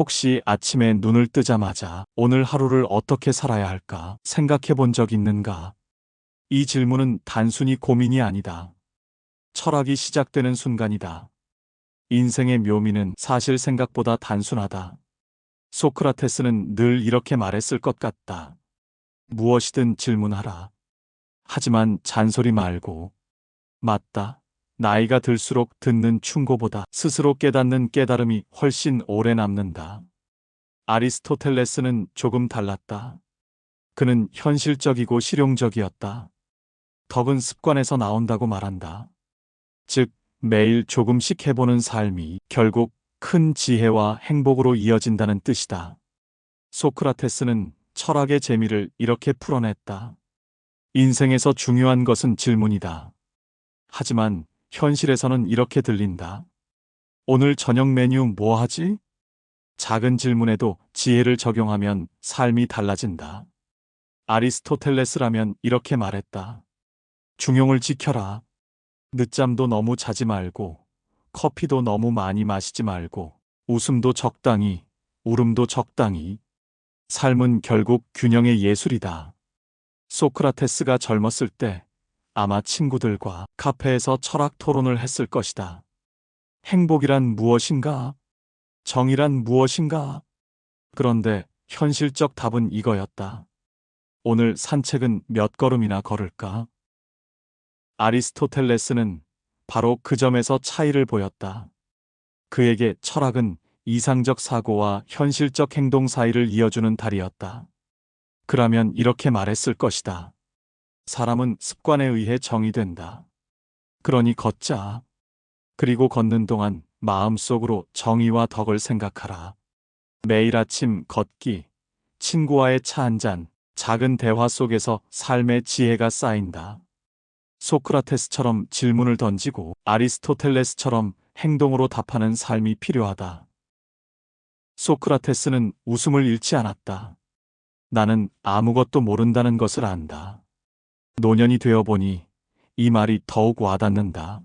혹시 아침에 눈을 뜨자마자 오늘 하루를 어떻게 살아야 할까 생각해 본 적 있는가? 이 질문은 단순히 고민이 아니다. 철학이 시작되는 순간이다. 인생의 묘미는 사실 생각보다 단순하다. 소크라테스는 늘 이렇게 말했을 것 같다. 무엇이든 질문하라. 하지만 잔소리 말고. 맞다. 나이가 들수록 듣는 충고보다 스스로 깨닫는 깨달음이 훨씬 오래 남는다. 아리스토텔레스는 조금 달랐다. 그는 현실적이고 실용적이었다. 덕은 습관에서 나온다고 말한다. 즉, 매일 조금씩 해보는 삶이 결국 큰 지혜와 행복으로 이어진다는 뜻이다. 소크라테스는 철학의 재미를 이렇게 풀어냈다. 인생에서 중요한 것은 질문이다. 하지만 현실에서는 이렇게 들린다. 오늘 저녁 메뉴 뭐 하지? 작은 질문에도 지혜를 적용하면 삶이 달라진다. 아리스토텔레스라면 이렇게 말했다. 중용을 지켜라. 늦잠도 너무 자지 말고, 커피도 너무 많이 마시지 말고, 웃음도 적당히, 울음도 적당히. 삶은 결국 균형의 예술이다. 소크라테스가 젊었을 때 아마 친구들과 카페에서 철학 토론을 했을 것이다. 행복이란 무엇인가? 정의란 무엇인가? 그런데 현실적 답은 이거였다. 오늘 산책은 몇 걸음이나 걸을까? 아리스토텔레스는 바로 그 점에서 차이를 보였다. 그에게 철학은 이상적 사고와 현실적 행동 사이를 이어주는 다리였다. 그라면 이렇게 말했을 것이다. 사람은 습관에 의해 정의된다. 그러니 걷자. 그리고 걷는 동안 마음속으로 정의와 덕을 생각하라. 매일 아침 걷기, 친구와의 차 한 잔, 작은 대화 속에서 삶의 지혜가 쌓인다. 소크라테스처럼 질문을 던지고 아리스토텔레스처럼 행동으로 답하는 삶이 필요하다. 소크라테스는 웃음을 잃지 않았다. 나는 아무것도 모른다는 것을 안다. 노년이 되어 보니 이 말이 더욱 와닿는다.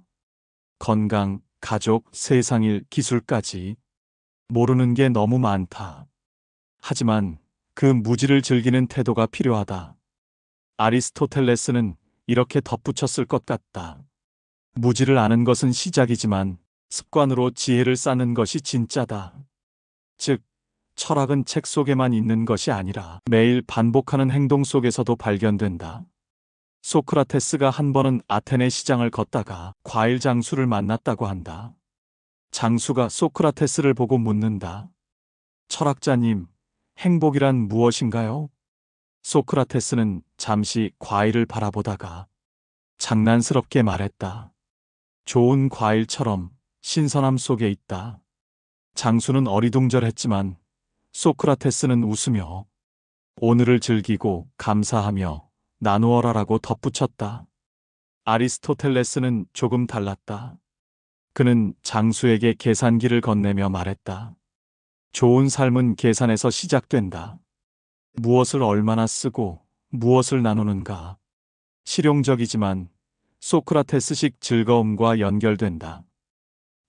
건강, 가족, 세상일, 기술까지 모르는 게 너무 많다. 하지만 그 무지를 즐기는 태도가 필요하다. 아리스토텔레스는 이렇게 덧붙였을 것 같다. 무지를 아는 것은 시작이지만 습관으로 지혜를 쌓는 것이 진짜다. 즉, 철학은 책 속에만 있는 것이 아니라 매일 반복하는 행동 속에서도 발견된다. 소크라테스가 한 번은 아테네 시장을 걷다가 과일 장수를 만났다고 한다. 장수가 소크라테스를 보고 묻는다. 철학자님, 행복이란 무엇인가요? 소크라테스는 잠시 과일을 바라보다가 장난스럽게 말했다. 좋은 과일처럼 신선함 속에 있다. 장수는 어리둥절했지만 소크라테스는 웃으며 오늘을 즐기고 감사하며 나누어라라고 덧붙였다. 아리스토텔레스는 조금 달랐다. 그는 장수에게 계산기를 건네며 말했다. 좋은 삶은 계산에서 시작된다. 무엇을 얼마나 쓰고 무엇을 나누는가. 실용적이지만 소크라테스식 즐거움과 연결된다.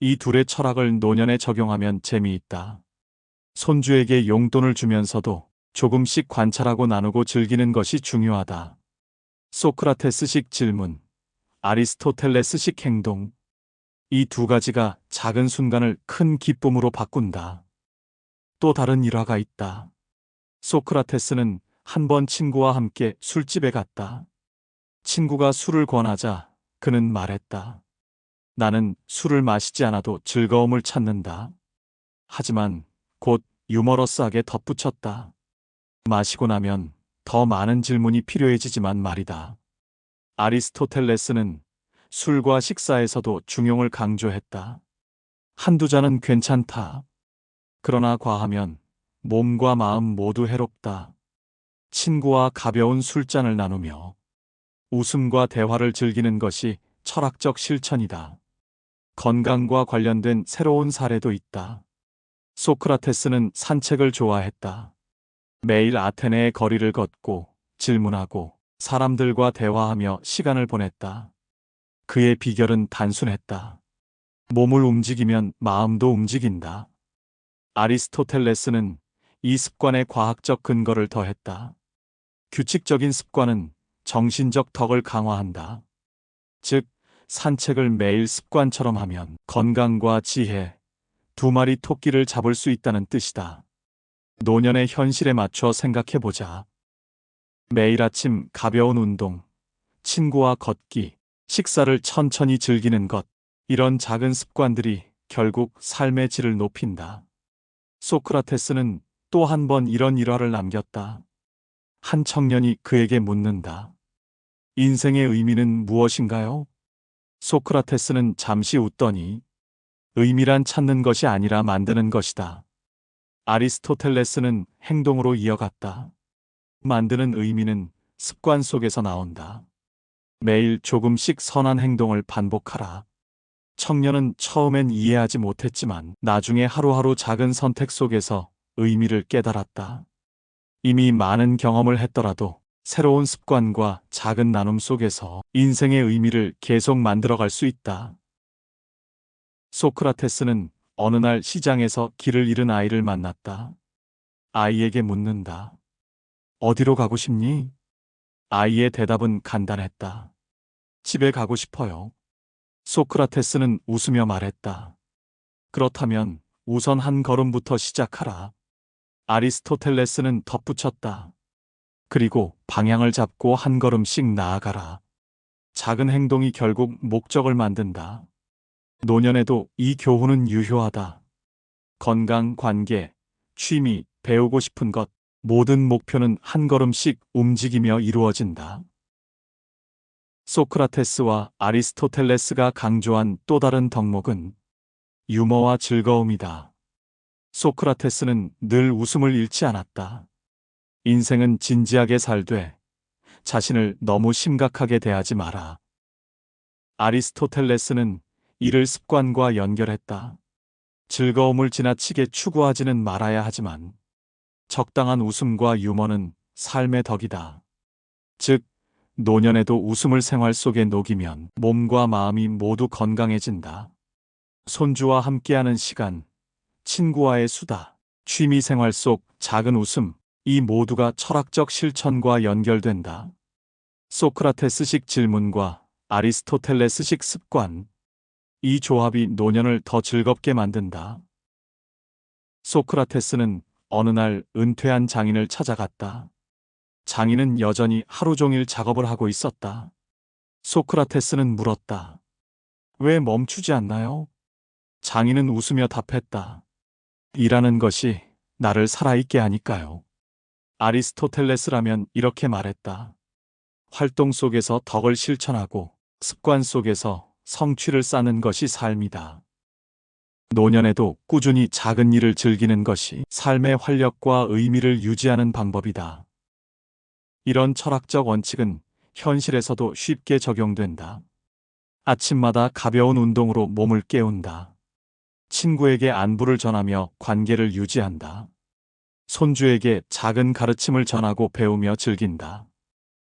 이 둘의 철학을 노년에 적용하면 재미있다. 손주에게 용돈을 주면서도 조금씩 관찰하고 나누고 즐기는 것이 중요하다. 소크라테스식 질문, 아리스토텔레스식 행동. 이 두 가지가 작은 순간을 큰 기쁨으로 바꾼다. 또 다른 일화가 있다. 소크라테스는 한 번 친구와 함께 술집에 갔다. 친구가 술을 권하자 그는 말했다. 나는 술을 마시지 않아도 즐거움을 찾는다. 하지만 곧 유머러스하게 덧붙였다. 마시고 나면 더 많은 질문이 필요해지지만 말이다. 아리스토텔레스는 술과 식사에서도 중용을 강조했다. 한두 잔은 괜찮다. 그러나 과하면 몸과 마음 모두 해롭다. 친구와 가벼운 술잔을 나누며 웃음과 대화를 즐기는 것이 철학적 실천이다. 건강과 관련된 새로운 사례도 있다. 소크라테스는 산책을 좋아했다. 매일 아테네의 거리를 걷고 질문하고 사람들과 대화하며 시간을 보냈다. 그의 비결은 단순했다. 몸을 움직이면 마음도 움직인다. 아리스토텔레스는 이 습관에 과학적 근거를 더했다. 규칙적인 습관은 정신적 덕을 강화한다. 즉, 산책을 매일 습관처럼 하면 건강과 지혜, 두 마리 토끼를 잡을 수 있다는 뜻이다. 노년의 현실에 맞춰 생각해보자. 매일 아침 가벼운 운동, 친구와 걷기, 식사를 천천히 즐기는 것, 이런 작은 습관들이 결국 삶의 질을 높인다. 소크라테스는 또 한 번 이런 일화를 남겼다. 한 청년이 그에게 묻는다. 인생의 의미는 무엇인가요? 소크라테스는 잠시 웃더니 의미란 찾는 것이 아니라 만드는 것이다. 아리스토텔레스는 행동으로 이어갔다. 만드는 의미는 습관 속에서 나온다. 매일 조금씩 선한 행동을 반복하라. 청년은 처음엔 이해하지 못했지만 나중에 하루하루 작은 선택 속에서 의미를 깨달았다. 이미 많은 경험을 했더라도 새로운 습관과 작은 나눔 속에서 인생의 의미를 계속 만들어갈 수 있다. 소크라테스는 어느 날 시장에서 길을 잃은 아이를 만났다. 아이에게 묻는다. 어디로 가고 싶니? 아이의 대답은 간단했다. 집에 가고 싶어요. 소크라테스는 웃으며 말했다. 그렇다면 우선 한 걸음부터 시작하라. 아리스토텔레스는 덧붙였다. 그리고 방향을 잡고 한 걸음씩 나아가라. 작은 행동이 결국 목적을 만든다. 노년에도 이 교훈은 유효하다. 건강, 관계, 취미, 배우고 싶은 것, 모든 목표는 한 걸음씩 움직이며 이루어진다. 소크라테스와 아리스토텔레스가 강조한 또 다른 덕목은 유머와 즐거움이다. 소크라테스는 늘 웃음을 잃지 않았다. 인생은 진지하게 살되 자신을 너무 심각하게 대하지 마라. 아리스토텔레스는 이를 습관과 연결했다. 즐거움을 지나치게 추구하지는 말아야 하지만 적당한 웃음과 유머는 삶의 덕이다. 즉, 노년에도 웃음을 생활 속에 녹이면 몸과 마음이 모두 건강해진다. 손주와 함께하는 시간, 친구와의 수다, 취미 생활 속 작은 웃음, 이 모두가 철학적 실천과 연결된다. 소크라테스식 질문과 아리스토텔레스식 습관, 이 조합이 노년을 더 즐겁게 만든다. 소크라테스는 어느 날 은퇴한 장인을 찾아갔다. 장인은 여전히 하루 종일 작업을 하고 있었다. 소크라테스는 물었다. 왜 멈추지 않나요? 장인은 웃으며 답했다. 일하는 것이 나를 살아있게 하니까요. 아리스토텔레스라면 이렇게 말했다. 활동 속에서 덕을 실천하고 습관 속에서 성취를 쌓는 것이 삶이다. 노년에도 꾸준히 작은 일을 즐기는 것이 삶의 활력과 의미를 유지하는 방법이다. 이런 철학적 원칙은 현실에서도 쉽게 적용된다. 아침마다 가벼운 운동으로 몸을 깨운다. 친구에게 안부를 전하며 관계를 유지한다. 손주에게 작은 가르침을 전하고 배우며 즐긴다.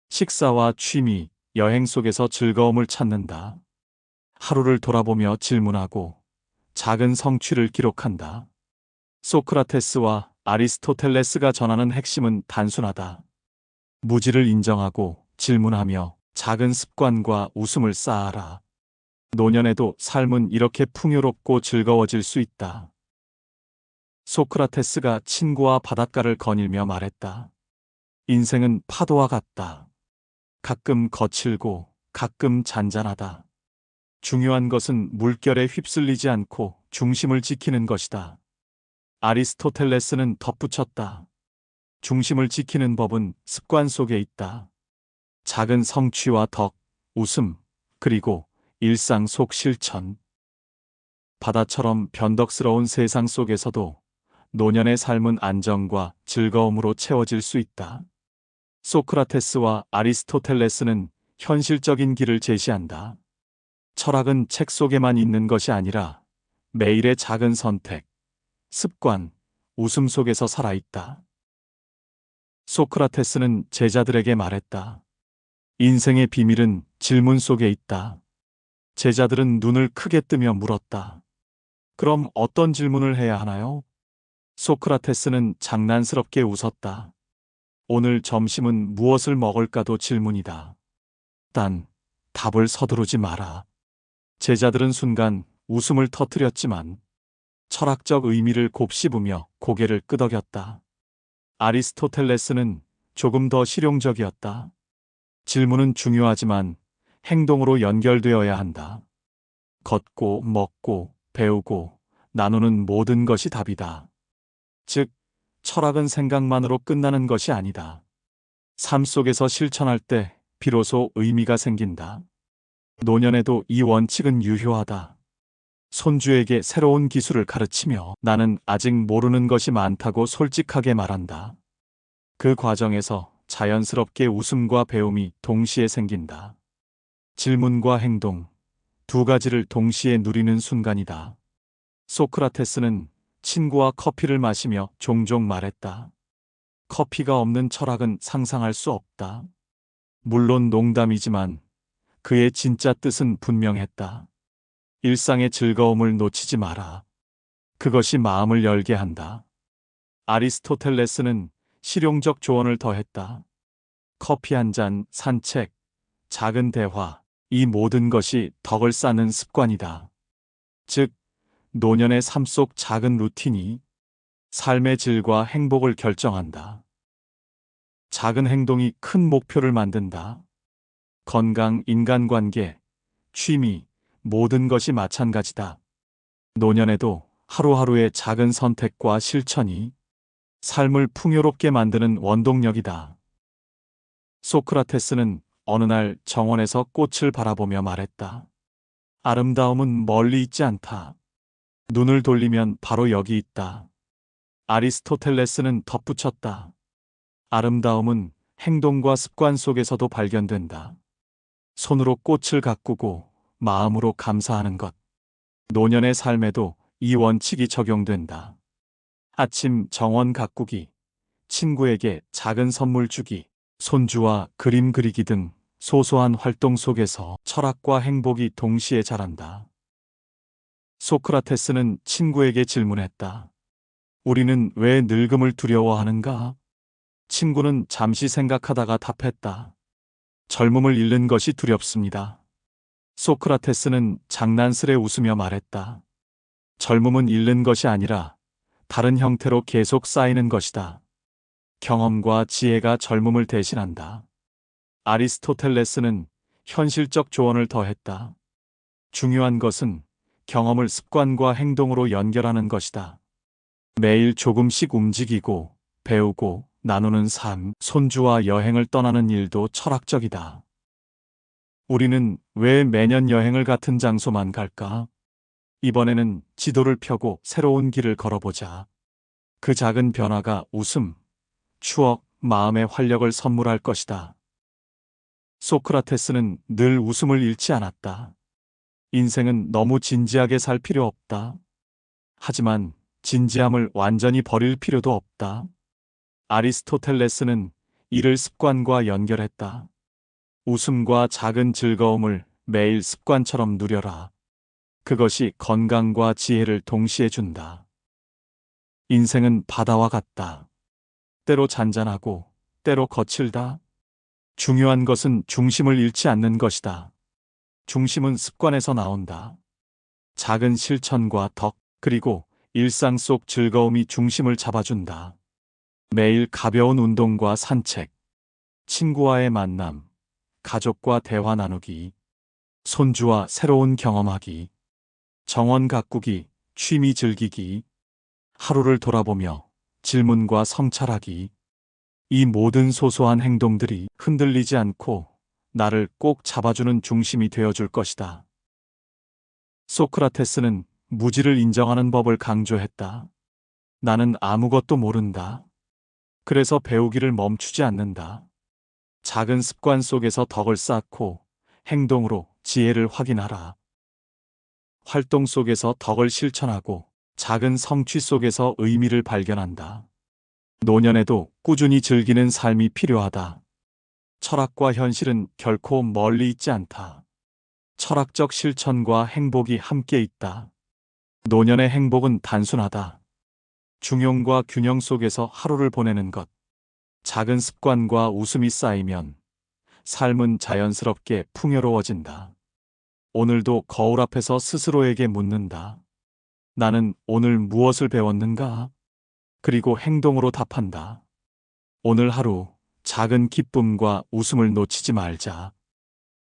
식사와 취미, 여행 속에서 즐거움을 찾는다. 하루를 돌아보며 질문하고 작은 성취를 기록한다. 소크라테스와 아리스토텔레스가 전하는 핵심은 단순하다. 무지를 인정하고 질문하며 작은 습관과 웃음을 쌓아라. 노년에도 삶은 이렇게 풍요롭고 즐거워질 수 있다. 소크라테스가 친구와 바닷가를 거닐며 말했다. 인생은 파도와 같다. 가끔 거칠고 가끔 잔잔하다. 중요한 것은 물결에 휩쓸리지 않고 중심을 지키는 것이다. 아리스토텔레스는 덧붙였다. 중심을 지키는 법은 습관 속에 있다. 작은 성취와 덕, 웃음, 그리고 일상 속 실천. 바다처럼 변덕스러운 세상 속에서도 노년의 삶은 안정과 즐거움으로 채워질 수 있다. 소크라테스와 아리스토텔레스는 현실적인 길을 제시한다. 철학은 책 속에만 있는 것이 아니라 매일의 작은 선택, 습관, 웃음 속에서 살아있다. 소크라테스는 제자들에게 말했다. 인생의 비밀은 질문 속에 있다. 제자들은 눈을 크게 뜨며 물었다. 그럼 어떤 질문을 해야 하나요? 소크라테스는 장난스럽게 웃었다. 오늘 점심은 무엇을 먹을까도 질문이다. 단, 답을 서두르지 마라. 제자들은 순간 웃음을 터뜨렸지만 철학적 의미를 곱씹으며 고개를 끄덕였다. 아리스토텔레스는 조금 더 실용적이었다. 질문은 중요하지만 행동으로 연결되어야 한다. 걷고, 먹고, 배우고, 나누는 모든 것이 답이다. 즉, 철학은 생각만으로 끝나는 것이 아니다. 삶 속에서 실천할 때 비로소 의미가 생긴다. 노년에도 이 원칙은 유효하다. 손주에게 새로운 기술을 가르치며 나는 아직 모르는 것이 많다고 솔직하게 말한다. 그 과정에서 자연스럽게 웃음과 배움이 동시에 생긴다. 질문과 행동, 두 가지를 동시에 누리는 순간이다. 소크라테스는 친구와 커피를 마시며 종종 말했다. 커피가 없는 철학은 상상할 수 없다. 물론 농담이지만 그의 진짜 뜻은 분명했다. 일상의 즐거움을 놓치지 마라. 그것이 마음을 열게 한다. 아리스토텔레스는 실용적 조언을 더했다. 커피 한 잔, 산책, 작은 대화, 이 모든 것이 덕을 쌓는 습관이다. 즉, 노년의 삶 속 작은 루틴이 삶의 질과 행복을 결정한다. 작은 행동이 큰 목표를 만든다. 건강, 인간관계, 취미, 모든 것이 마찬가지다. 노년에도 하루하루의 작은 선택과 실천이 삶을 풍요롭게 만드는 원동력이다. 소크라테스는 어느 날 정원에서 꽃을 바라보며 말했다. 아름다움은 멀리 있지 않다. 눈을 돌리면 바로 여기 있다. 아리스토텔레스는 덧붙였다. 아름다움은 행동과 습관 속에서도 발견된다. 손으로 꽃을 가꾸고 마음으로 감사하는 것. 노년의 삶에도 이 원칙이 적용된다. 아침 정원 가꾸기, 친구에게 작은 선물 주기, 손주와 그림 그리기 등 소소한 활동 속에서 철학과 행복이 동시에 자란다. 소크라테스는 친구에게 질문했다. 우리는 왜 늙음을 두려워하는가? 친구는 잠시 생각하다가 답했다. 젊음을 잃는 것이 두렵습니다. 소크라테스는 장난스레 웃으며 말했다. 젊음은 잃는 것이 아니라 다른 형태로 계속 쌓이는 것이다. 경험과 지혜가 젊음을 대신한다. 아리스토텔레스는 현실적 조언을 더했다. 중요한 것은 경험을 습관과 행동으로 연결하는 것이다. 매일 조금씩 움직이고, 배우고, 나누는 삶, 손주와 여행을 떠나는 일도 철학적이다. 우리는 왜 매년 여행을 같은 장소만 갈까? 이번에는 지도를 펴고 새로운 길을 걸어보자. 그 작은 변화가 웃음, 추억, 마음의 활력을 선물할 것이다. 소크라테스는 늘 웃음을 잃지 않았다. 인생은 너무 진지하게 살 필요 없다. 하지만 진지함을 완전히 버릴 필요도 없다. 아리스토텔레스는 이를 습관과 연결했다. 웃음과 작은 즐거움을 매일 습관처럼 누려라. 그것이 건강과 지혜를 동시에 준다. 인생은 바다와 같다. 때로 잔잔하고 때로 거칠다. 중요한 것은 중심을 잃지 않는 것이다. 중심은 습관에서 나온다. 작은 실천과 덕, 그리고 일상 속 즐거움이 중심을 잡아준다. 매일 가벼운 운동과 산책, 친구와의 만남, 가족과 대화 나누기, 손주와 새로운 경험하기, 정원 가꾸기, 취미 즐기기, 하루를 돌아보며 질문과 성찰하기. 이 모든 소소한 행동들이 흔들리지 않고 나를 꼭 잡아주는 중심이 되어줄 것이다. 소크라테스는 무지를 인정하는 법을 강조했다. 나는 아무것도 모른다. 그래서 배우기를 멈추지 않는다. 작은 습관 속에서 덕을 쌓고 행동으로 지혜를 확인하라. 활동 속에서 덕을 실천하고 작은 성취 속에서 의미를 발견한다. 노년에도 꾸준히 즐기는 삶이 필요하다. 철학과 현실은 결코 멀리 있지 않다. 철학적 실천과 행복이 함께 있다. 노년의 행복은 단순하다. 중용과 균형 속에서 하루를 보내는 것. 작은 습관과 웃음이 쌓이면 삶은 자연스럽게 풍요로워진다. 오늘도 거울 앞에서 스스로에게 묻는다. 나는 오늘 무엇을 배웠는가? 그리고 행동으로 답한다. 오늘 하루 작은 기쁨과 웃음을 놓치지 말자.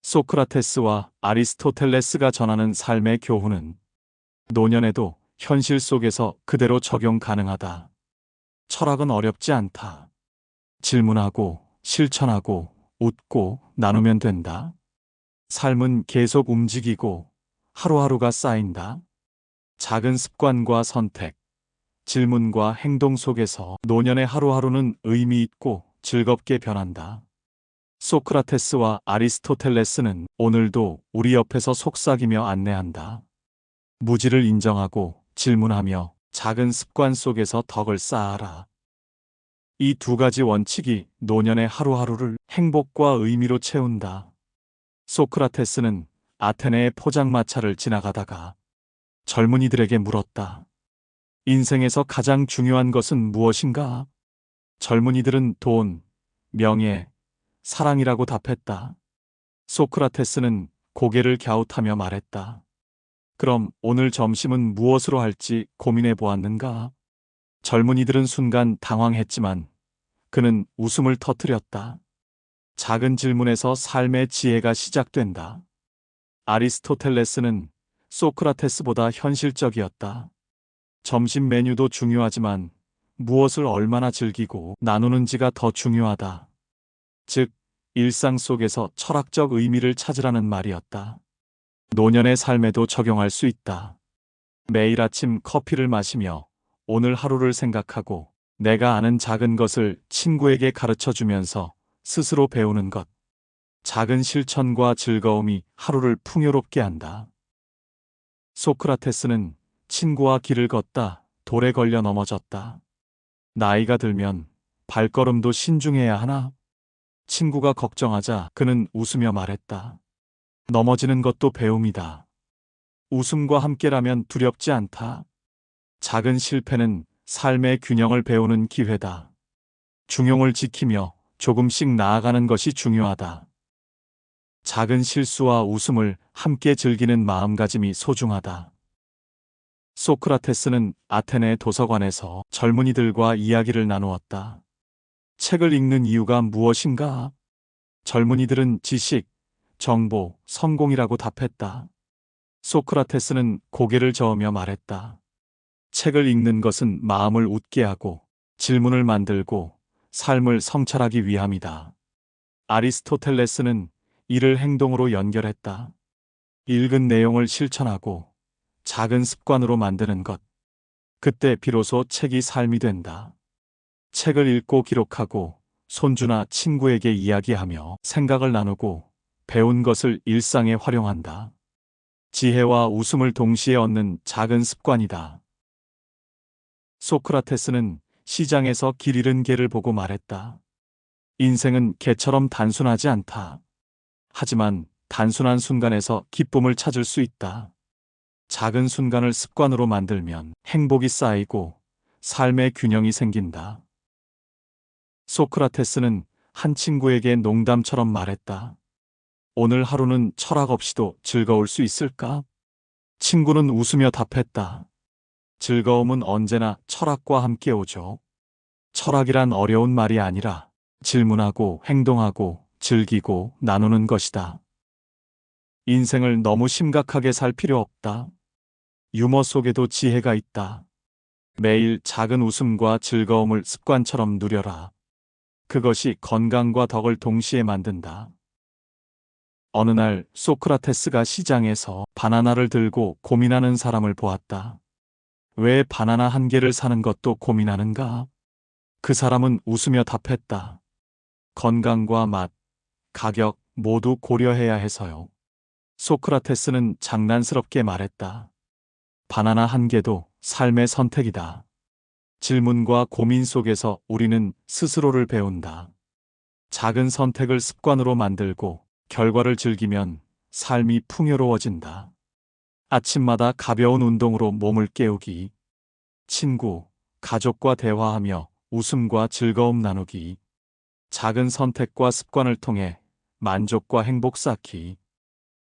소크라테스와 아리스토텔레스가 전하는 삶의 교훈은 노년에도 현실 속에서 그대로 적용 가능하다. 철학은 어렵지 않다. 질문하고 실천하고 웃고 나누면 된다. 삶은 계속 움직이고 하루하루가 쌓인다. 작은 습관과 선택, 질문과 행동 속에서 노년의 하루하루는 의미 있고 즐겁게 변한다. 소크라테스와 아리스토텔레스는 오늘도 우리 옆에서 속삭이며 안내한다. 무지를 인정하고 질문하며 작은 습관 속에서 덕을 쌓아라. 이 두 가지 원칙이 노년의 하루하루를 행복과 의미로 채운다. 소크라테스는 아테네의 포장마차를 지나가다가 젊은이들에게 물었다. 인생에서 가장 중요한 것은 무엇인가? 젊은이들은 돈, 명예, 사랑이라고 답했다. 소크라테스는 고개를 갸웃하며 말했다. 그럼 오늘 점심은 무엇으로 할지 고민해 보았는가? 젊은이들은 순간 당황했지만 그는 웃음을 터뜨렸다. 작은 질문에서 삶의 지혜가 시작된다. 아리스토텔레스는 소크라테스보다 현실적이었다. 점심 메뉴도 중요하지만 무엇을 얼마나 즐기고 나누는지가 더 중요하다. 즉, 일상 속에서 철학적 의미를 찾으라는 말이었다. 노년의 삶에도 적용할 수 있다. 매일 아침 커피를 마시며 오늘 하루를 생각하고 내가 아는 작은 것을 친구에게 가르쳐 주면서 스스로 배우는 것. 작은 실천과 즐거움이 하루를 풍요롭게 한다. 소크라테스는 친구와 길을 걷다 돌에 걸려 넘어졌다. 나이가 들면 발걸음도 신중해야 하나? 친구가 걱정하자 그는 웃으며 말했다. 넘어지는 것도 배움이다. 웃음과 함께라면 두렵지 않다. 작은 실패는 삶의 균형을 배우는 기회다. 중용을 지키며 조금씩 나아가는 것이 중요하다. 작은 실수와 웃음을 함께 즐기는 마음가짐이 소중하다. 소크라테스는 아테네 도서관에서 젊은이들과 이야기를 나누었다. 책을 읽는 이유가 무엇인가? 젊은이들은 지식, 정보, 성공이라고 답했다. 소크라테스는 고개를 저으며 말했다. 책을 읽는 것은 마음을 웃게 하고 질문을 만들고 삶을 성찰하기 위함이다. 아리스토텔레스는 이를 행동으로 연결했다. 읽은 내용을 실천하고 작은 습관으로 만드는 것. 그때 비로소 책이 삶이 된다. 책을 읽고 기록하고 손주나 친구에게 이야기하며 생각을 나누고 배운 것을 일상에 활용한다. 지혜와 웃음을 동시에 얻는 작은 습관이다. 소크라테스는 시장에서 길 잃은 개를 보고 말했다. 인생은 개처럼 단순하지 않다. 하지만 단순한 순간에서 기쁨을 찾을 수 있다. 작은 순간을 습관으로 만들면 행복이 쌓이고 삶의 균형이 생긴다. 소크라테스는 한 친구에게 농담처럼 말했다. 오늘 하루는 철학 없이도 즐거울 수 있을까? 친구는 웃으며 답했다. 즐거움은 언제나 철학과 함께 오죠. 철학이란 어려운 말이 아니라 질문하고 행동하고 즐기고 나누는 것이다. 인생을 너무 심각하게 살 필요 없다. 유머 속에도 지혜가 있다. 매일 작은 웃음과 즐거움을 습관처럼 누려라. 그것이 건강과 덕을 동시에 만든다. 어느 날 소크라테스가 시장에서 바나나를 들고 고민하는 사람을 보았다. 왜 바나나 한 개를 사는 것도 고민하는가? 그 사람은 웃으며 답했다. 건강과 맛, 가격 모두 고려해야 해서요. 소크라테스는 장난스럽게 말했다. 바나나 한 개도 삶의 선택이다. 질문과 고민 속에서 우리는 스스로를 배운다. 작은 선택을 습관으로 만들고 결과를 즐기면 삶이 풍요로워진다. 아침마다 가벼운 운동으로 몸을 깨우기. 친구, 가족과 대화하며 웃음과 즐거움 나누기, 작은 선택과 습관을 통해 만족과 행복 쌓기.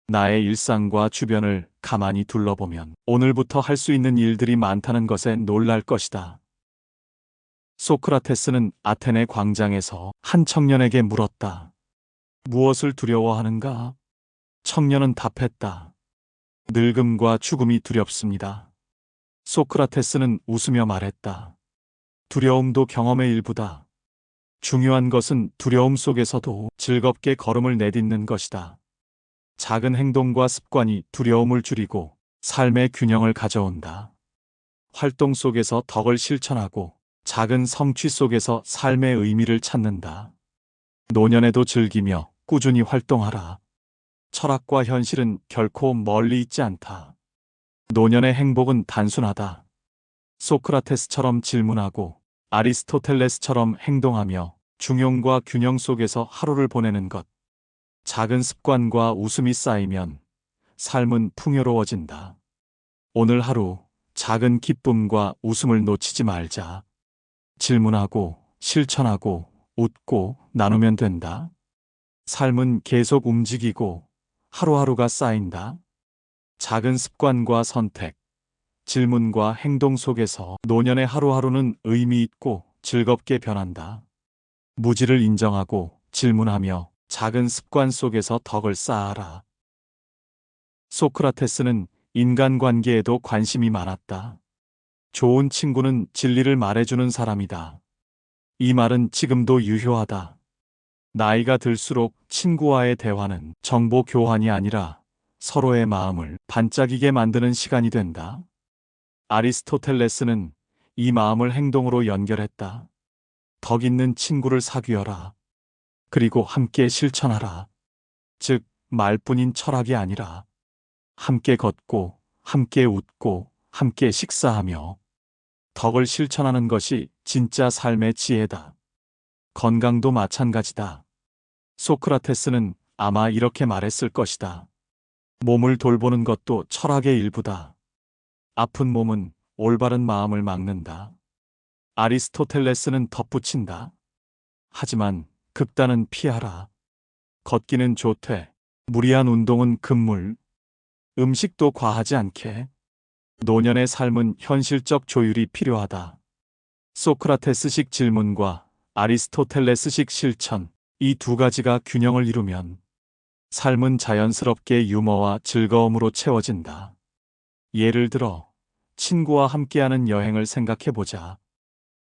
나의 일상과 주변을 가만히 둘러보면 오늘부터 할 수 있는 일들이 많다는 것에 놀랄 것이다. 소크라테스는 아테네 광장에서 한 청년에게 물었다. 무엇을 두려워하는가? 청년은 답했다. 늙음과 죽음이 두렵습니다. 소크라테스는 웃으며 말했다. 두려움도 경험의 일부다. 중요한 것은 두려움 속에서도 즐겁게 걸음을 내딛는 것이다. 작은 행동과 습관이 두려움을 줄이고 삶의 균형을 가져온다. 활동 속에서 덕을 실천하고 작은 성취 속에서 삶의 의미를 찾는다. 노년에도 즐기며 꾸준히 활동하라. 철학과 현실은 결코 멀리 있지 않다. 노년의 행복은 단순하다. 소크라테스처럼 질문하고 아리스토텔레스처럼 행동하며 중용과 균형 속에서 하루를 보내는 것. 작은 습관과 웃음이 쌓이면 삶은 풍요로워진다. 오늘 하루 작은 기쁨과 웃음을 놓치지 말자. 질문하고 실천하고 웃고 나누면 된다. 삶은 계속 움직이고 하루하루가 쌓인다. 작은 습관과 선택, 질문과 행동 속에서 노년의 하루하루는 의미 있고 즐겁게 변한다. 무지를 인정하고 질문하며 작은 습관 속에서 덕을 쌓아라. 소크라테스는 인간관계에도 관심이 많았다. 좋은 친구는 진리를 말해주는 사람이다. 이 말은 지금도 유효하다. 나이가 들수록 친구와의 대화는 정보 교환이 아니라 서로의 마음을 반짝이게 만드는 시간이 된다. 아리스토텔레스는 이 마음을 행동으로 연결했다. 덕 있는 친구를 사귀어라. 그리고 함께 실천하라. 즉, 말뿐인 철학이 아니라 함께 걷고, 함께 웃고, 함께 식사하며 덕을 실천하는 것이 진짜 삶의 지혜다. 건강도 마찬가지다. 소크라테스는 아마 이렇게 말했을 것이다. 몸을 돌보는 것도 철학의 일부다. 아픈 몸은 올바른 마음을 막는다. 아리스토텔레스는 덧붙인다. 하지만 극단은 피하라. 걷기는 좋되 무리한 운동은 금물. 음식도 과하지 않게. 노년의 삶은 현실적 조율이 필요하다. 소크라테스식 질문과 아리스토텔레스식 실천, 이 두 가지가 균형을 이루면 삶은 자연스럽게 유머와 즐거움으로 채워진다. 예를 들어 친구와 함께하는 여행을 생각해보자.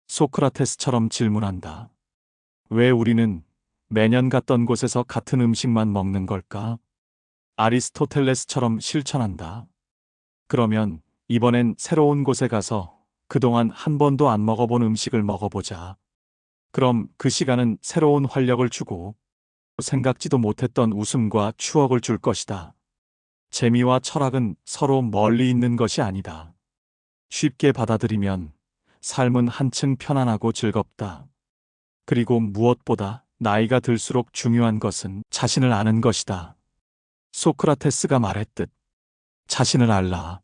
소크라테스처럼 질문한다. 왜 우리는 매년 갔던 곳에서 같은 음식만 먹는 걸까? 아리스토텔레스처럼 실천한다. 그러면 이번엔 새로운 곳에 가서 그동안 한 번도 안 먹어본 음식을 먹어보자. 그럼 그 시간은 새로운 활력을 주고 생각지도 못했던 웃음과 추억을 줄 것이다. 재미와 철학은 서로 멀리 있는 것이 아니다. 쉽게 받아들이면 삶은 한층 편안하고 즐겁다. 그리고 무엇보다 나이가 들수록 중요한 것은 자신을 아는 것이다. 소크라테스가 말했듯 자신을 알라.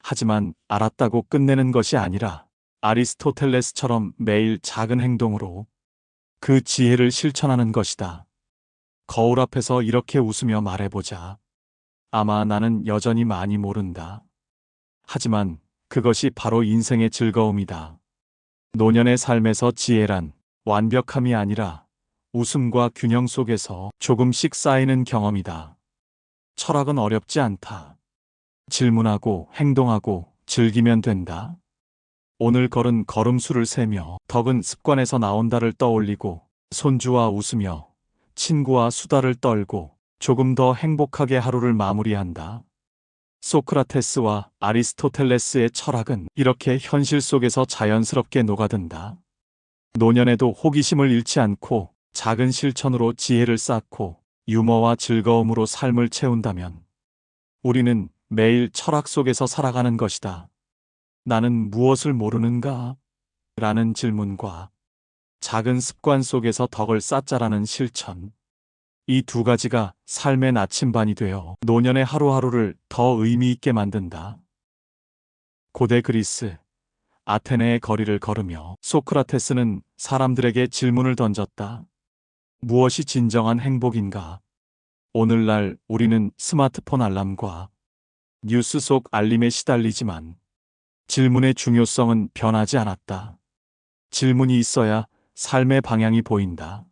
하지만 알았다고 끝내는 것이 아니라 아리스토텔레스처럼 매일 작은 행동으로 그 지혜를 실천하는 것이다. 거울 앞에서 이렇게 웃으며 말해보자. 아마 나는 여전히 많이 모른다. 하지만 그것이 바로 인생의 즐거움이다. 노년의 삶에서 지혜란 완벽함이 아니라 웃음과 균형 속에서 조금씩 쌓이는 경험이다. 철학은 어렵지 않다. 질문하고 행동하고 즐기면 된다. 오늘 걸은 걸음수를 세며 덕은 습관에서 나온다를 떠올리고 손주와 웃으며 친구와 수다를 떨고 조금 더 행복하게 하루를 마무리한다. 소크라테스와 아리스토텔레스의 철학은 이렇게 현실 속에서 자연스럽게 녹아든다. 노년에도 호기심을 잃지 않고 작은 실천으로 지혜를 쌓고 유머와 즐거움으로 삶을 채운다면 우리는 매일 철학 속에서 살아가는 것이다. 나는 무엇을 모르는가? 라는 질문과 작은 습관 속에서 덕을 쌓자라는 실천. 이 두 가지가 삶의 나침반이 되어 노년의 하루하루를 더 의미 있게 만든다. 고대 그리스, 아테네의 거리를 걸으며 소크라테스는 사람들에게 질문을 던졌다. 무엇이 진정한 행복인가? 오늘날 우리는 스마트폰 알람과 뉴스 속 알림에 시달리지만 질문의 중요성은 변하지 않았다. 질문이 있어야 삶의 방향이 보인다.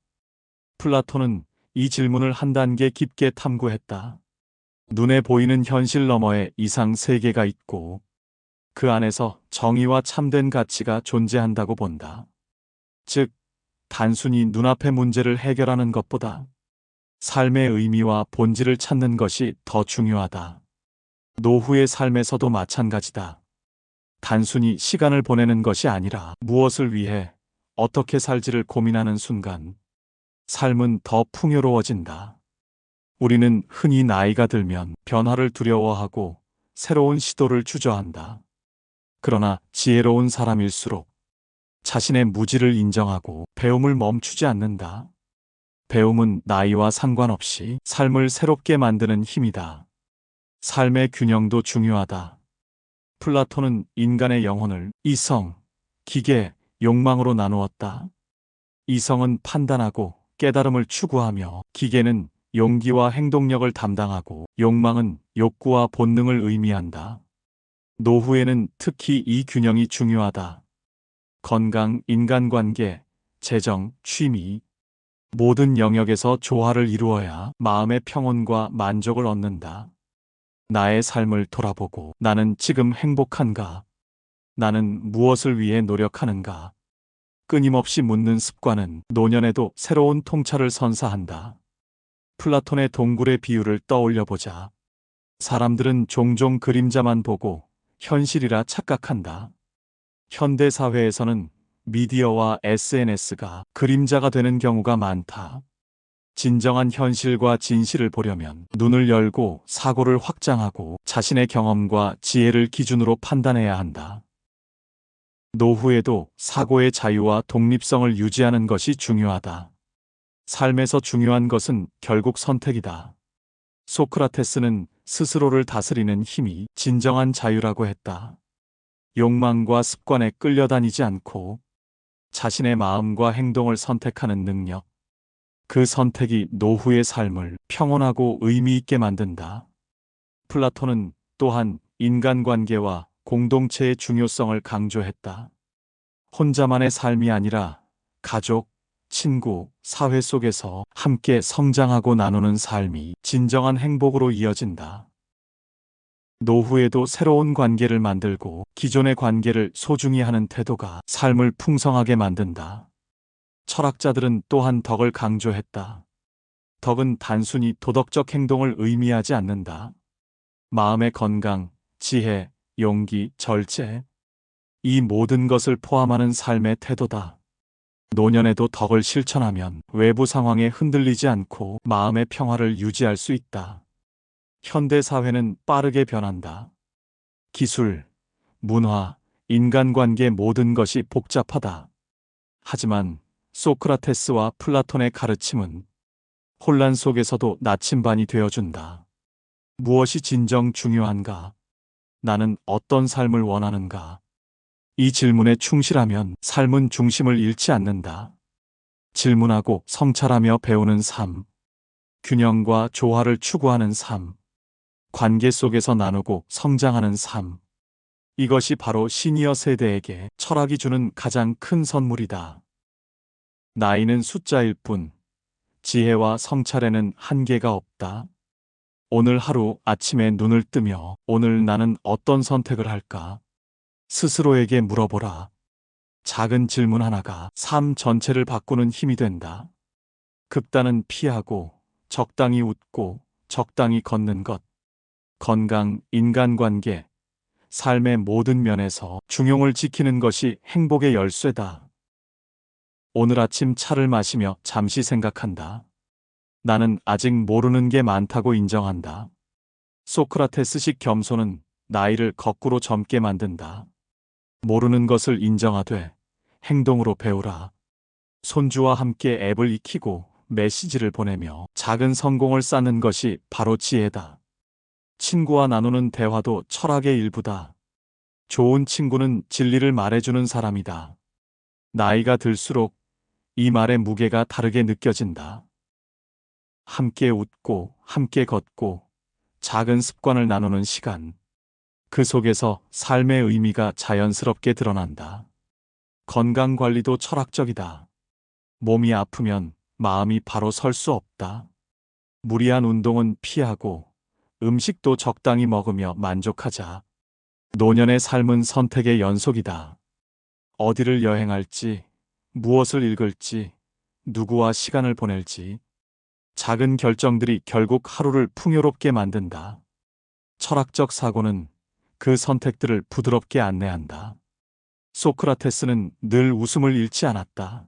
플라톤은 이 질문을 한 단계 깊게 탐구했다. 눈에 보이는 현실 너머에 이상 세계가 있고 그 안에서 정의와 참된 가치가 존재한다고 본다. 즉, 단순히 눈앞의 문제를 해결하는 것보다 삶의 의미와 본질을 찾는 것이 더 중요하다. 노후의 삶에서도 마찬가지다. 단순히 시간을 보내는 것이 아니라 무엇을 위해 어떻게 살지를 고민하는 순간 삶은 더 풍요로워진다. 우리는 흔히 나이가 들면 변화를 두려워하고 새로운 시도를 주저한다. 그러나 지혜로운 사람일수록 자신의 무지를 인정하고 배움을 멈추지 않는다. 배움은 나이와 상관없이 삶을 새롭게 만드는 힘이다. 삶의 균형도 중요하다. 플라톤은 인간의 영혼을 이성, 기계, 욕망으로 나누었다. 이성은 판단하고 깨달음을 추구하며 기계는 용기와 행동력을 담당하고 욕망은 욕구와 본능을 의미한다. 노후에는 특히 이 균형이 중요하다. 건강, 인간관계, 재정, 취미, 모든 영역에서 조화를 이루어야 마음의 평온과 만족을 얻는다. 나의 삶을 돌아보고 나는 지금 행복한가? 나는 무엇을 위해 노력하는가? 끊임없이 묻는 습관은 노년에도 새로운 통찰을 선사한다. 플라톤의 동굴의 비유를 떠올려보자. 사람들은 종종 그림자만 보고 현실이라 착각한다. 현대 사회에서는 미디어와 SNS가 그림자가 되는 경우가 많다. 진정한 현실과 진실을 보려면 눈을 열고 사고를 확장하고 자신의 경험과 지혜를 기준으로 판단해야 한다. 노후에도 사고의 자유와 독립성을 유지하는 것이 중요하다. 삶에서 중요한 것은 결국 선택이다. 소크라테스는 스스로를 다스리는 힘이 진정한 자유라고 했다. 욕망과 습관에 끌려다니지 않고 자신의 마음과 행동을 선택하는 능력. 그 선택이 노후의 삶을 평온하고 의미 있게 만든다. 플라톤은 또한 인간관계와 공동체의 중요성을 강조했다. 혼자만의 삶이 아니라 가족, 친구, 사회 속에서 함께 성장하고 나누는 삶이 진정한 행복으로 이어진다. 노후에도 새로운 관계를 만들고 기존의 관계를 소중히 하는 태도가 삶을 풍성하게 만든다. 철학자들은 또한 덕을 강조했다. 덕은 단순히 도덕적 행동을 의미하지 않는다. 마음의 건강, 지혜, 용기, 절제, 이 모든 것을 포함하는 삶의 태도다. 노년에도 덕을 실천하면 외부 상황에 흔들리지 않고 마음의 평화를 유지할 수 있다. 현대 사회는 빠르게 변한다. 기술, 문화, 인간관계 모든 것이 복잡하다. 하지만 소크라테스와 플라톤의 가르침은 혼란 속에서도 나침반이 되어준다. 무엇이 진정 중요한가? 나는 어떤 삶을 원하는가? 이 질문에 충실하면 삶은 중심을 잃지 않는다. 질문하고 성찰하며 배우는 삶, 균형과 조화를 추구하는 삶, 관계 속에서 나누고 성장하는 삶. 이것이 바로 시니어 세대에게 철학이 주는 가장 큰 선물이다. 나이는 숫자일 뿐, 지혜와 성찰에는 한계가 없다. 오늘 하루 아침에 눈을 뜨며 오늘 나는 어떤 선택을 할까? 스스로에게 물어보라. 작은 질문 하나가 삶 전체를 바꾸는 힘이 된다. 극단은 피하고 적당히 웃고 적당히 걷는 것. 건강, 인간관계, 삶의 모든 면에서 중용을 지키는 것이 행복의 열쇠다. 오늘 아침 차를 마시며 잠시 생각한다. 나는 아직 모르는 게 많다고 인정한다. 소크라테스식 겸손은 나이를 거꾸로 젊게 만든다. 모르는 것을 인정하되 행동으로 배우라. 손주와 함께 앱을 익히고 메시지를 보내며 작은 성공을 쌓는 것이 바로 지혜다. 친구와 나누는 대화도 철학의 일부다. 좋은 친구는 진리를 말해주는 사람이다. 나이가 들수록 이 말의 무게가 다르게 느껴진다. 함께 웃고, 함께 걷고, 작은 습관을 나누는 시간. 그 속에서 삶의 의미가 자연스럽게 드러난다. 건강 관리도 철학적이다. 몸이 아프면 마음이 바로 설 수 없다. 무리한 운동은 피하고 음식도 적당히 먹으며 만족하자. 노년의 삶은 선택의 연속이다. 어디를 여행할지, 무엇을 읽을지, 누구와 시간을 보낼지. 작은 결정들이 결국 하루를 풍요롭게 만든다. 철학적 사고는 그 선택들을 부드럽게 안내한다. 소크라테스는 늘 웃음을 잃지 않았다.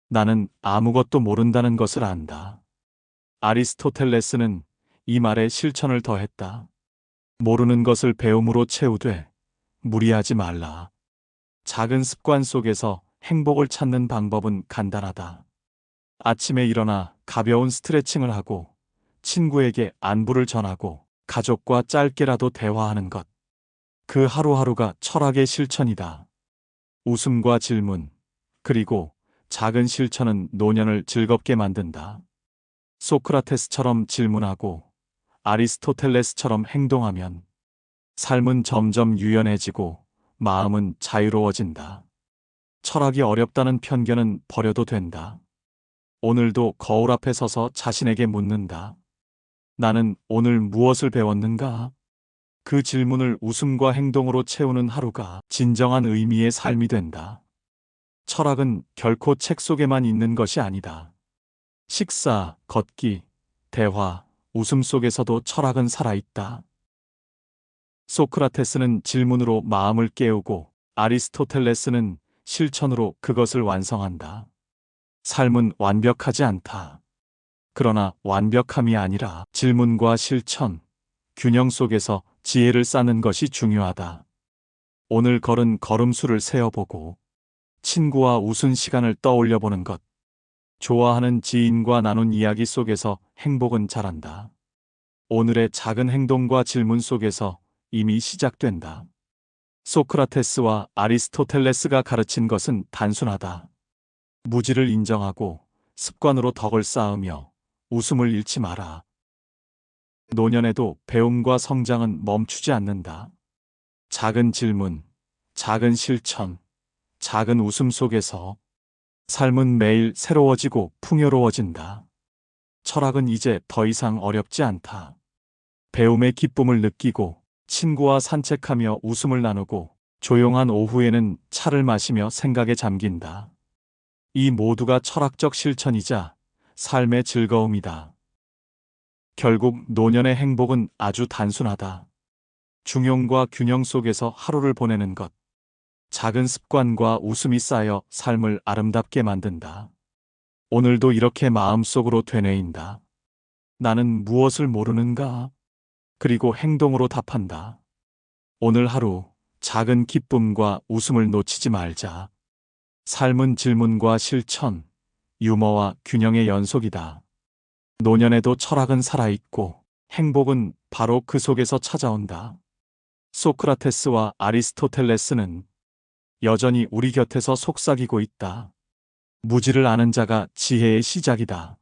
나는 아무것도 모른다는 것을 안다. 아리스토텔레스는 이 말에 실천을 더했다. 모르는 것을 배움으로 채우되 무리하지 말라. 작은 습관 속에서 행복을 찾는 방법은 간단하다. 아침에 일어나 가벼운 스트레칭을 하고 친구에게 안부를 전하고 가족과 짧게라도 대화하는 것. 그 하루하루가 철학의 실천이다. 웃음과 질문, 그리고 작은 실천은 노년을 즐겁게 만든다. 소크라테스처럼 질문하고 아리스토텔레스처럼 행동하면 삶은 점점 유연해지고 마음은 자유로워진다. 철학이 어렵다는 편견은 버려도 된다. 오늘도 거울 앞에 서서 자신에게 묻는다. 나는 오늘 무엇을 배웠는가? 그 질문을 웃음과 행동으로 채우는 하루가 진정한 의미의 삶이 된다. 철학은 결코 책 속에만 있는 것이 아니다. 식사, 걷기, 대화, 웃음 속에서도 철학은 살아있다. 소크라테스는 질문으로 마음을 깨우고 아리스토텔레스는 실천으로 그것을 완성한다. 삶은 완벽하지 않다. 그러나 완벽함이 아니라 질문과 실천, 균형 속에서 지혜를 쌓는 것이 중요하다. 오늘 걸은 걸음수를 세어보고 친구와 웃은 시간을 떠올려보는 것. 좋아하는 지인과 나눈 이야기 속에서 행복은 자란다. 오늘의 작은 행동과 질문 속에서 이미 시작된다. 소크라테스와 아리스토텔레스가 가르친 것은 단순하다. 무지를 인정하고 습관으로 덕을 쌓으며 웃음을 잃지 마라. 노년에도 배움과 성장은 멈추지 않는다. 작은 질문, 작은 실천, 작은 웃음 속에서 삶은 매일 새로워지고 풍요로워진다. 철학은 이제 더 이상 어렵지 않다. 배움의 기쁨을 느끼고 친구와 산책하며 웃음을 나누고 조용한 오후에는 차를 마시며 생각에 잠긴다. 이 모두가 철학적 실천이자 삶의 즐거움이다. 결국 노년의 행복은 아주 단순하다. 중용과 균형 속에서 하루를 보내는 것. 작은 습관과 웃음이 쌓여 삶을 아름답게 만든다. 오늘도 이렇게 마음속으로 되뇌인다. 나는 무엇을 모르는가? 그리고 행동으로 답한다. 오늘 하루 작은 기쁨과 웃음을 놓치지 말자. 삶은 질문과 실천, 유머와 균형의 연속이다. 노년에도 철학은 살아있고 행복은 바로 그 속에서 찾아온다. 소크라테스와 아리스토텔레스는 여전히 우리 곁에서 속삭이고 있다. 무지를 아는 자가 지혜의 시작이다.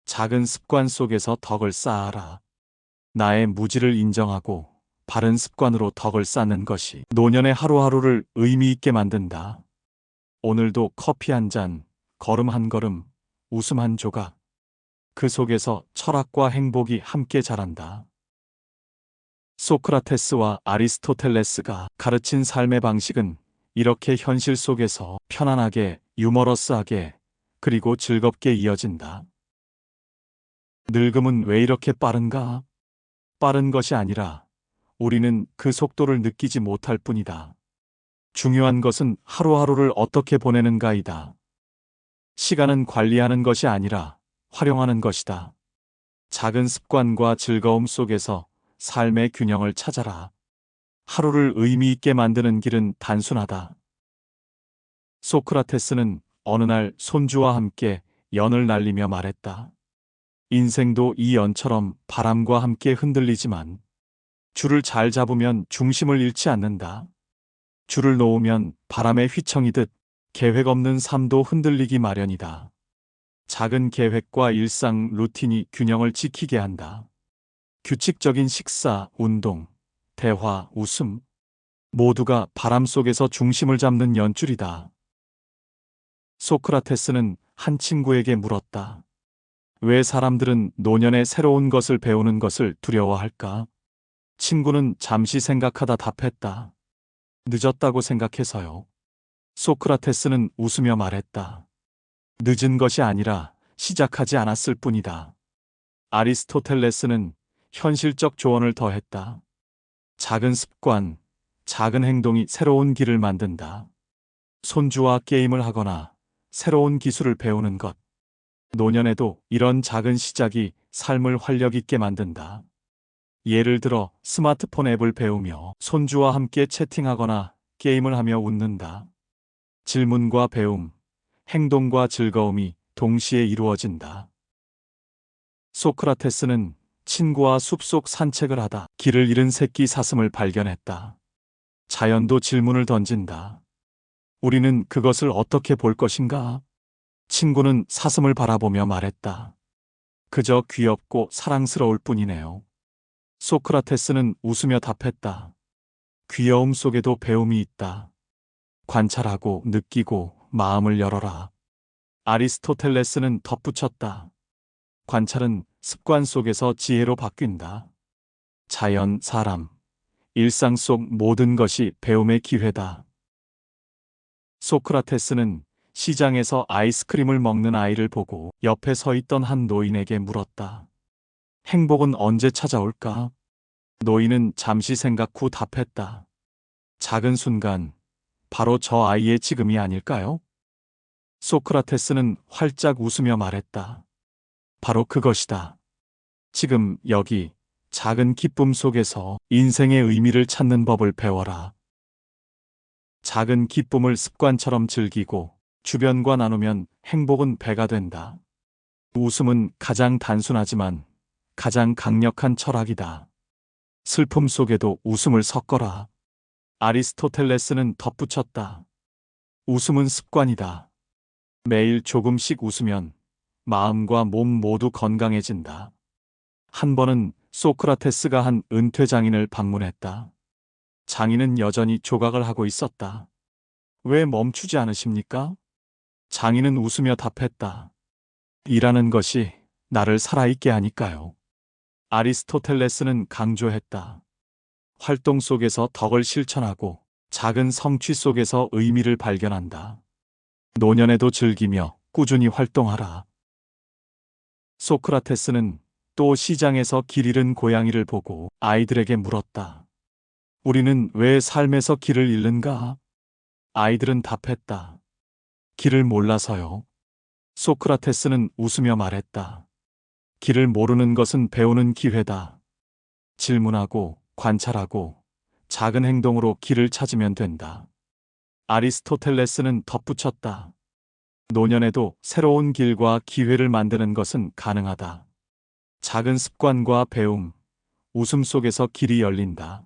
작은 습관 속에서 덕을 쌓아라. 나의 무지를 인정하고 바른 습관으로 덕을 쌓는 것이 노년의 하루하루를 의미 있게 만든다. 오늘도 커피 한 잔, 걸음 한 걸음, 웃음 한 조각. 그 속에서 철학과 행복이 함께 자란다. 소크라테스와 아리스토텔레스가 가르친 삶의 방식은 이렇게 현실 속에서 편안하게, 유머러스하게, 그리고 즐겁게 이어진다. 늙음은 왜 이렇게 빠른가? 빠른 것이 아니라 우리는 그 속도를 느끼지 못할 뿐이다. 중요한 것은 하루하루를 어떻게 보내는가이다. 시간은 관리하는 것이 아니라 활용하는 것이다. 작은 습관과 즐거움 속에서 삶의 균형을 찾아라. 하루를 의미 있게 만드는 길은 단순하다. 소크라테스는 어느 날 손주와 함께 연을 날리며 말했다. 인생도 이 연처럼 바람과 함께 흔들리지만 줄을 잘 잡으면 중심을 잃지 않는다. 줄을 놓으면 바람에 휘청이듯 계획 없는 삶도 흔들리기 마련이다. 작은 계획과 일상 루틴이 균형을 지키게 한다. 규칙적인 식사, 운동, 대화, 웃음, 모두가 바람 속에서 중심을 잡는 연줄이다. 소크라테스는 한 친구에게 물었다. 왜 사람들은 노년에 새로운 것을 배우는 것을 두려워할까? 친구는 잠시 생각하다 답했다. 늦었다고 생각해서요. 소크라테스는 웃으며 말했다. 늦은 것이 아니라 시작하지 않았을 뿐이다. 아리스토텔레스는 현실적 조언을 더했다. 작은 습관, 작은 행동이 새로운 길을 만든다. 손주와 게임을 하거나 새로운 기술을 배우는 것. 노년에도 이런 작은 시작이 삶을 활력 있게 만든다. 예를 들어 스마트폰 앱을 배우며 손주와 함께 채팅하거나 게임을 하며 웃는다. 질문과 배움, 행동과 즐거움이 동시에 이루어진다. 소크라테스는 친구와 숲속 산책을 하다 길을 잃은 새끼 사슴을 발견했다. 자연도 질문을 던진다. 우리는 그것을 어떻게 볼 것인가? 친구는 사슴을 바라보며 말했다. 그저 귀엽고 사랑스러울 뿐이네요. 소크라테스는 웃으며 답했다. 귀여움 속에도 배움이 있다. 관찰하고 느끼고 마음을 열어라. 아리스토텔레스는 덧붙였다. 관찰은 습관 속에서 지혜로 바뀐다. 자연, 사람, 일상 속 모든 것이 배움의 기회다. 소크라테스는 시장에서 아이스크림을 먹는 아이를 보고 옆에 서 있던 한 노인에게 물었다. 행복은 언제 찾아올까? 노인은 잠시 생각 후 답했다. 작은 순간, 바로 저 아이의 지금이 아닐까요? 소크라테스는 활짝 웃으며 말했다. 바로 그것이다. 지금 여기 작은 기쁨 속에서 인생의 의미를 찾는 법을 배워라. 작은 기쁨을 습관처럼 즐기고 주변과 나누면 행복은 배가 된다. 웃음은 가장 단순하지만 가장 강력한 철학이다. 슬픔 속에도 웃음을 섞어라. 아리스토텔레스는 덧붙였다. 웃음은 습관이다. 매일 조금씩 웃으면 마음과 몸 모두 건강해진다. 한 번은 소크라테스가 한 은퇴 장인을 방문했다. 장인은 여전히 조각을 하고 있었다. 왜 멈추지 않으십니까? 장인은 웃으며 답했다. 일하는 것이 나를 살아있게 하니까요. 아리스토텔레스는 강조했다. 활동 속에서 덕을 실천하고 작은 성취 속에서 의미를 발견한다. 노년에도 즐기며 꾸준히 활동하라. 소크라테스는 또 시장에서 길 잃은 고양이를 보고 아이들에게 물었다. 우리는 왜 삶에서 길을 잃는가? 아이들은 답했다. 길을 몰라서요. 소크라테스는 웃으며 말했다. 길을 모르는 것은 배우는 기회다. 질문하고 관찰하고 작은 행동으로 길을 찾으면 된다. 아리스토텔레스는 덧붙였다. 노년에도 새로운 길과 기회를 만드는 것은 가능하다. 작은 습관과 배움, 웃음 속에서 길이 열린다.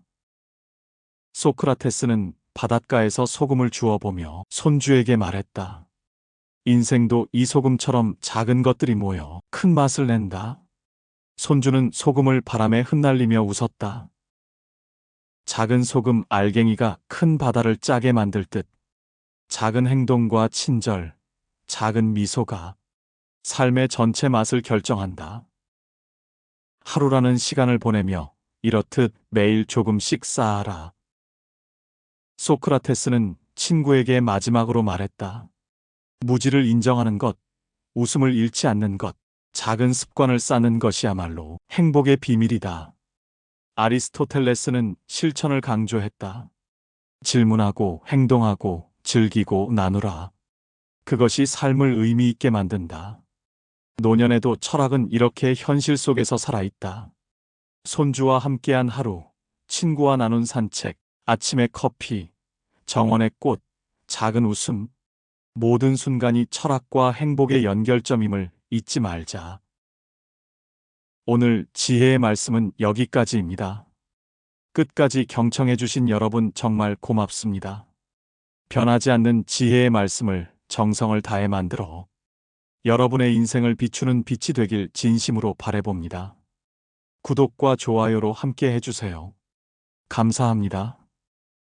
소크라테스는 바닷가에서 소금을 주워보며 손주에게 말했다. 인생도 이 소금처럼 작은 것들이 모여 큰 맛을 낸다. 손주는 소금을 바람에 흩날리며 웃었다. 작은 소금 알갱이가 큰 바다를 짜게 만들 듯 작은 행동과 친절, 작은 미소가 삶의 전체 맛을 결정한다. 하루라는 시간을 보내며 이렇듯 매일 조금씩 쌓아라. 소크라테스는 친구에게 마지막으로 말했다. 무지를 인정하는 것, 웃음을 잃지 않는 것, 작은 습관을 쌓는 것이야말로 행복의 비밀이다. 아리스토텔레스는 실천을 강조했다. 질문하고 행동하고 즐기고 나누라. 그것이 삶을 의미 있게 만든다. 노년에도 철학은 이렇게 현실 속에서 살아있다. 손주와 함께한 하루, 친구와 나눈 산책, 아침의 커피, 정원의 꽃, 작은 웃음, 모든 순간이 철학과 행복의 연결점임을 잊지 말자. 오늘 지혜의 말씀은 여기까지입니다. 끝까지 경청해 주신 여러분 정말 고맙습니다. 변하지 않는 지혜의 말씀을 정성을 다해 만들어 여러분의 인생을 비추는 빛이 되길 진심으로 바라봅니다. 구독과 좋아요로 함께 해주세요. 감사합니다.